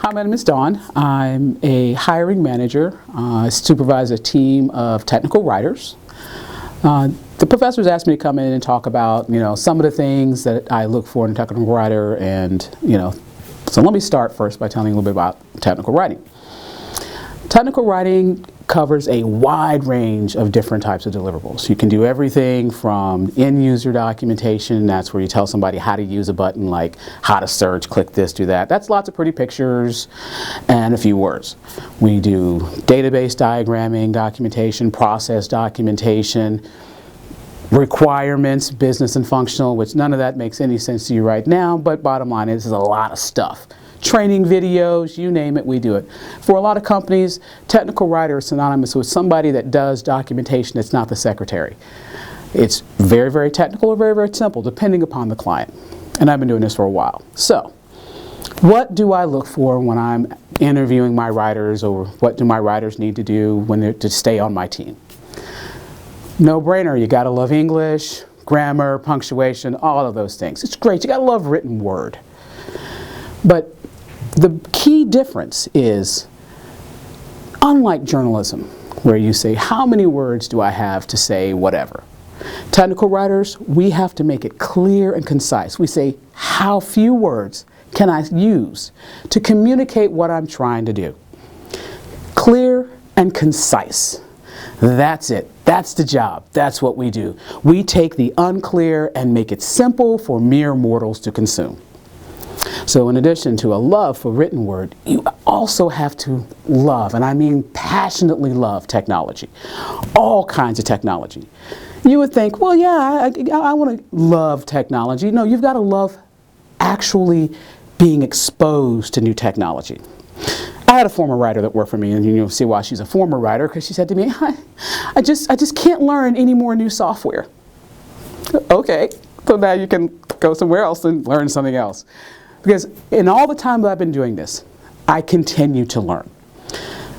Hi, my name is Dawn. I'm a hiring manager. I supervise a team of technical writers. The professors asked me to come in and talk about, some of the things that I look for in a technical writer, and, so let me start first by telling you a little bit about technical writing. Technical writing covers a wide range of different types of deliverables. You can do everything from end-user documentation, that's where you tell somebody how to use a button, like how to search, click this, do that. That's lots of pretty pictures and a few words. We do database diagramming documentation, process documentation, requirements, business and functional, which none of that makes any sense to you right now, but bottom line is there's a lot of stuff. Training videos, you name it, we do it. For a lot of companies, technical writer is synonymous with somebody that does documentation that's not the secretary. It's very, very technical or very, very simple, depending upon the client. And I've been doing this for a while. So, what do I look for when I'm interviewing my writers, or what do my writers need to do when they're to stay on my team? No-brainer, you gotta love English, grammar, punctuation, all of those things. It's great, you gotta love written word. But the key difference is, unlike journalism, where you say, how many words do I have to say whatever? Technical writers, we have to make it clear and concise. We say, how few words can I use to communicate what I'm trying to do? Clear and concise. That's it. That's the job. That's what we do. We take the unclear and make it simple for mere mortals to consume. So in addition to a love for written word, you also have to love, and I mean passionately love, technology. All kinds of technology. You would think, well, yeah, I want to love technology. No, you've got to love actually being exposed to new technology. I had a former writer that worked for me, and you'll see why she's a former writer, because she said to me, I just can't learn any more new software. Okay, so now you can go somewhere else and learn something else. Because in all the time that I've been doing this, I continue to learn.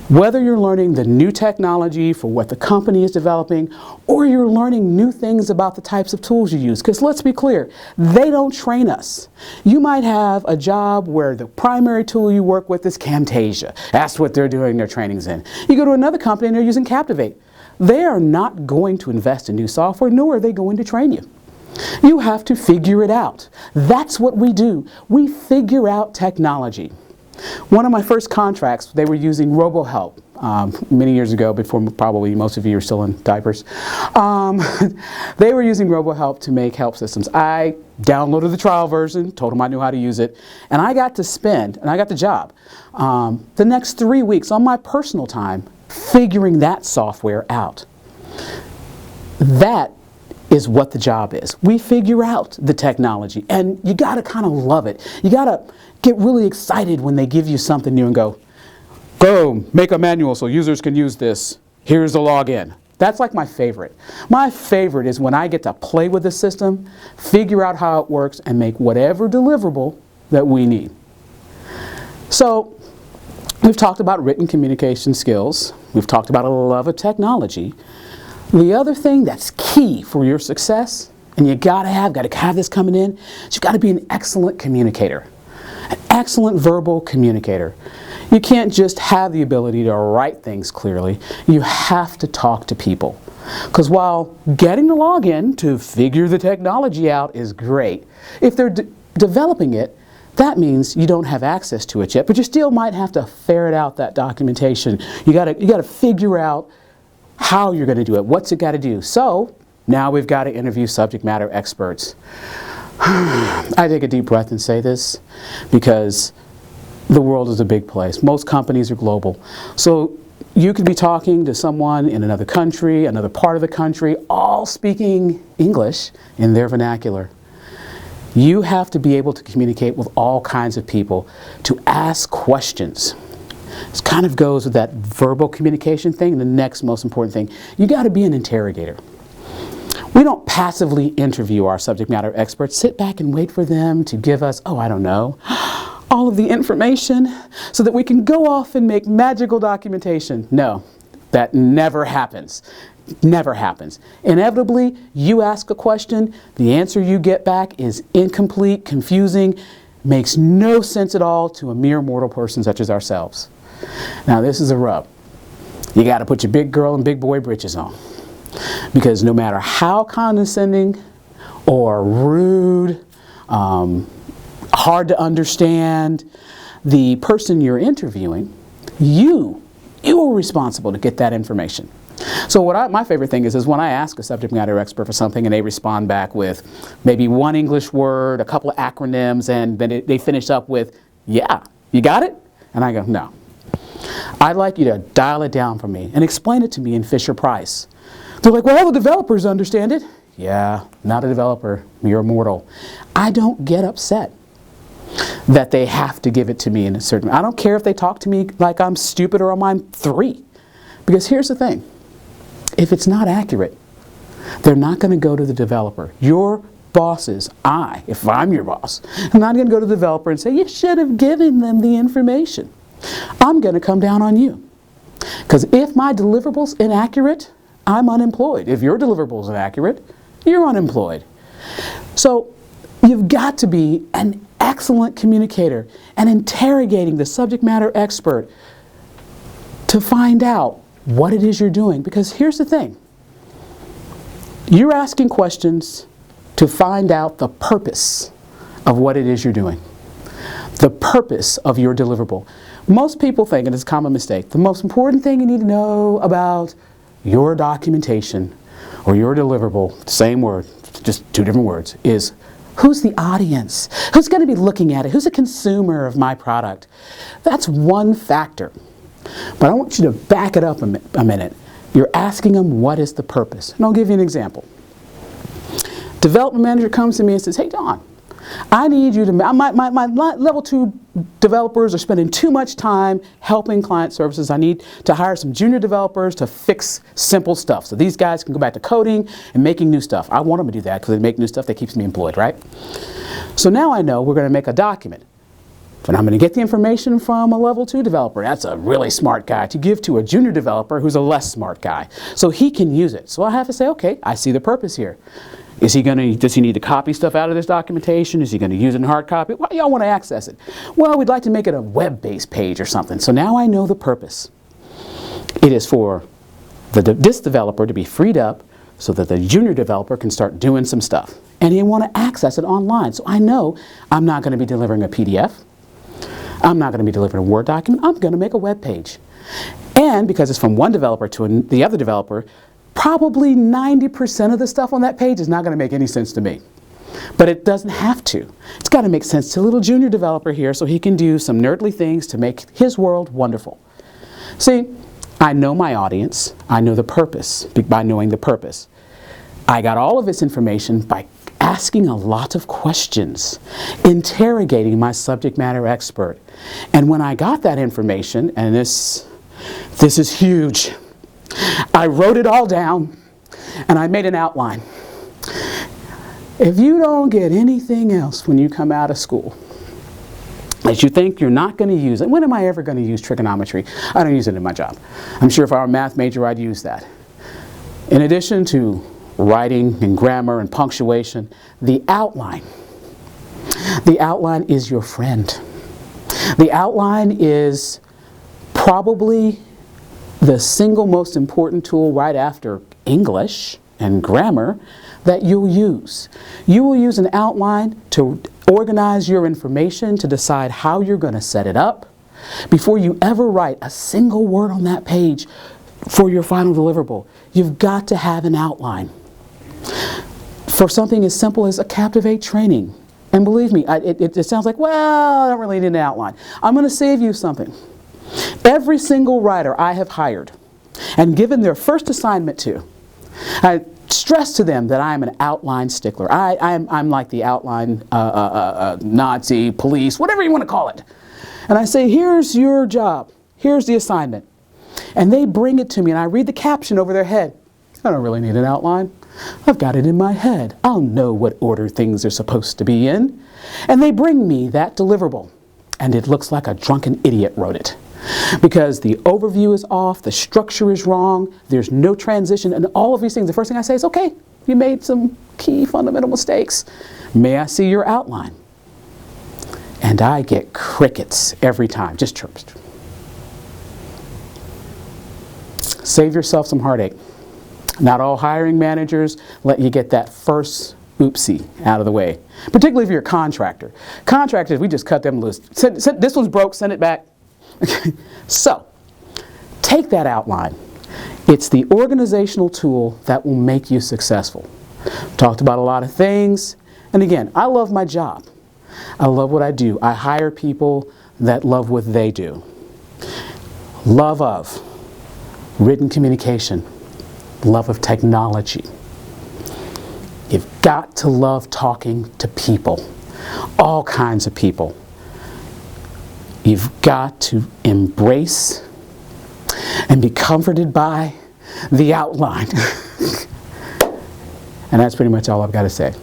Whether you're learning the new technology for what the company is developing, or you're learning new things about the types of tools you use, because let's be clear, they don't train us. You might have a job where the primary tool you work with is Camtasia. That's what they're doing their trainings in. You go to another company and they're using Captivate. They are not going to invest in new software, nor are they going to train you. You have to figure it out. That's what we do. We figure out technology. One of my first contracts, they were using RoboHelp many years ago, before probably most of you are still in diapers. They were using RoboHelp to make help systems. I downloaded the trial version, told them I knew how to use it, and I got to spend, and I got the job, the next 3 weeks on my personal time figuring that software out. That is what the job is. We figure out the technology, and you gotta kind of love it. You gotta get really excited when they give you something new and go, boom, make a manual so users can use this. Here's the login. That's like my favorite. My favorite is when I get to play with the system, figure out how it works, and make whatever deliverable that we need. So, we've talked about written communication skills. We've talked about a love of technology. The other thing that's key for your success, and you gotta have this coming in, is you've got to be an excellent communicator, an excellent verbal communicator. You can't just have the ability to write things clearly. You have to talk to people. Because while getting the login to figure the technology out is great, if they're developing it, that means you don't have access to it yet, but you still might have to ferret out that documentation. You gotta figure out how you're going to do it, what's it got to do. So now we've got to interview subject matter experts. I take a deep breath and say this because the world is a big place. Most companies are global. So you could be talking to someone in another country, another part of the country, all speaking English in their vernacular. You have to be able to communicate with all kinds of people, to ask questions. This kind of goes with that verbal communication thing. The next most important thing, you got to be an interrogator. We don't passively interview our subject matter experts, sit back and wait for them to give us, all of the information so that we can go off and make magical documentation. No, that never happens. Never happens. Inevitably, you ask a question, the answer you get back is incomplete, confusing, makes no sense at all to a mere mortal person such as ourselves. Now this is a rub. You got to put your big girl and big boy britches on. Because no matter how condescending or rude, hard to understand, the person you're interviewing, you are responsible to get that information. So my favorite thing is when I ask a subject matter expert for something and they respond back with maybe one English word, a couple of acronyms, and then they finish up with, yeah, you got it? And I go, no. I'd like you to dial it down for me and explain it to me in Fisher-Price. They're like, well, all the developers understand it. Yeah, not a developer, you're a mortal. I don't get upset that they have to give it to me in a certain way. I don't care if they talk to me like I'm stupid or I'm 3. Because here's the thing. If it's not accurate, they're not going to go to the developer. Your bosses, if I'm your boss, I'm not going to go to the developer and say, you should have given them the information. I'm going to come down on you. Because if my deliverables inaccurate, I'm unemployed. If your deliverables inaccurate, you're unemployed. So you've got to be an excellent communicator and interrogating the subject matter expert to find out what it is you're doing. Because here's the thing. You're asking questions to find out the purpose of what it is you're doing. The purpose of your deliverable. Most people think, and it's a common mistake, the most important thing you need to know about your documentation or your deliverable, same word, just 2 different words, is who's the audience? Who's going to be looking at it? Who's a consumer of my product? That's one factor. But I want you to back it up a minute. You're asking them, what is the purpose? And I'll give you an example. Development manager comes to me and says, hey, Don, I need you to, my level 2 developers are spending too much time helping client services. I need to hire some junior developers to fix simple stuff. So these guys can go back to coding and making new stuff. I want them to do that because they make new stuff that keeps me employed, right? So now I know we're going to make a document. And I'm going to get the information from a level 2 developer. That's a really smart guy to give to a junior developer who's a less smart guy. So he can use it. So I have to say, okay, I see the purpose here. Does he need to copy stuff out of this documentation? Is he going to use it in hard copy? Why do y'all want to access it? Well, we'd like to make it a web-based page or something. So now I know the purpose. It is for this developer to be freed up so that the junior developer can start doing some stuff. And they want to access it online. So I know I'm not going to be delivering a PDF. I'm not going to be delivering a Word document. I'm going to make a web page. And because it's from one developer to the other developer, probably 90% of the stuff on that page is not going to make any sense to me. But it doesn't have to. It's got to make sense to a little junior developer here so he can do some nerdly things to make his world wonderful. See, I know my audience. I know the purpose by knowing the purpose. I got all of this information by asking a lot of questions, interrogating my subject matter expert. And when I got that information, and this is huge, I wrote it all down and I made an outline. If you don't get anything else when you come out of school that you think you're not going to use it, when am I ever going to use trigonometry? I don't use it in my job. I'm sure if I were a math major, I'd use that. In addition to writing and grammar and punctuation, the outline is your friend. The outline is probably the single most important tool right after English and grammar that you'll use. You will use an outline to organize your information, to decide how you're going to set it up before you ever write a single word on that page for your final deliverable. You've got to have an outline. For something as simple as a Captivate training. And believe me, it sounds like, well, I don't really need an outline. I'm going to save you something. Every single writer I have hired and given their first assignment to, I stress to them that I am an outline stickler. I'm like the outline Nazi, police, whatever you want to call it. And I say, here's your job. Here's the assignment. And they bring it to me and I read the caption over their head. I don't really need an outline. I've got it in my head. I'll know what order things are supposed to be in. And they bring me that deliverable. And it looks like a drunken idiot wrote it. Because the overview is off, the structure is wrong, there's no transition, and all of these things. The first thing I say is, okay, you made some key fundamental mistakes. May I see your outline? And I get crickets every time, just chirps. Save yourself some heartache. Not all hiring managers let you get that first oopsie out of the way, particularly if you're a contractor. Contractors, we just cut them loose. This one's broke, send it back. So, take that outline. It's the organizational tool that will make you successful. Talked about a lot of things, and again, I love my job. I love what I do. I hire people that love what they do. Love of written communication, love of technology. You've got to love talking to people, all kinds of people. You've got to embrace and be comforted by the outline. And that's pretty much all I've got to say.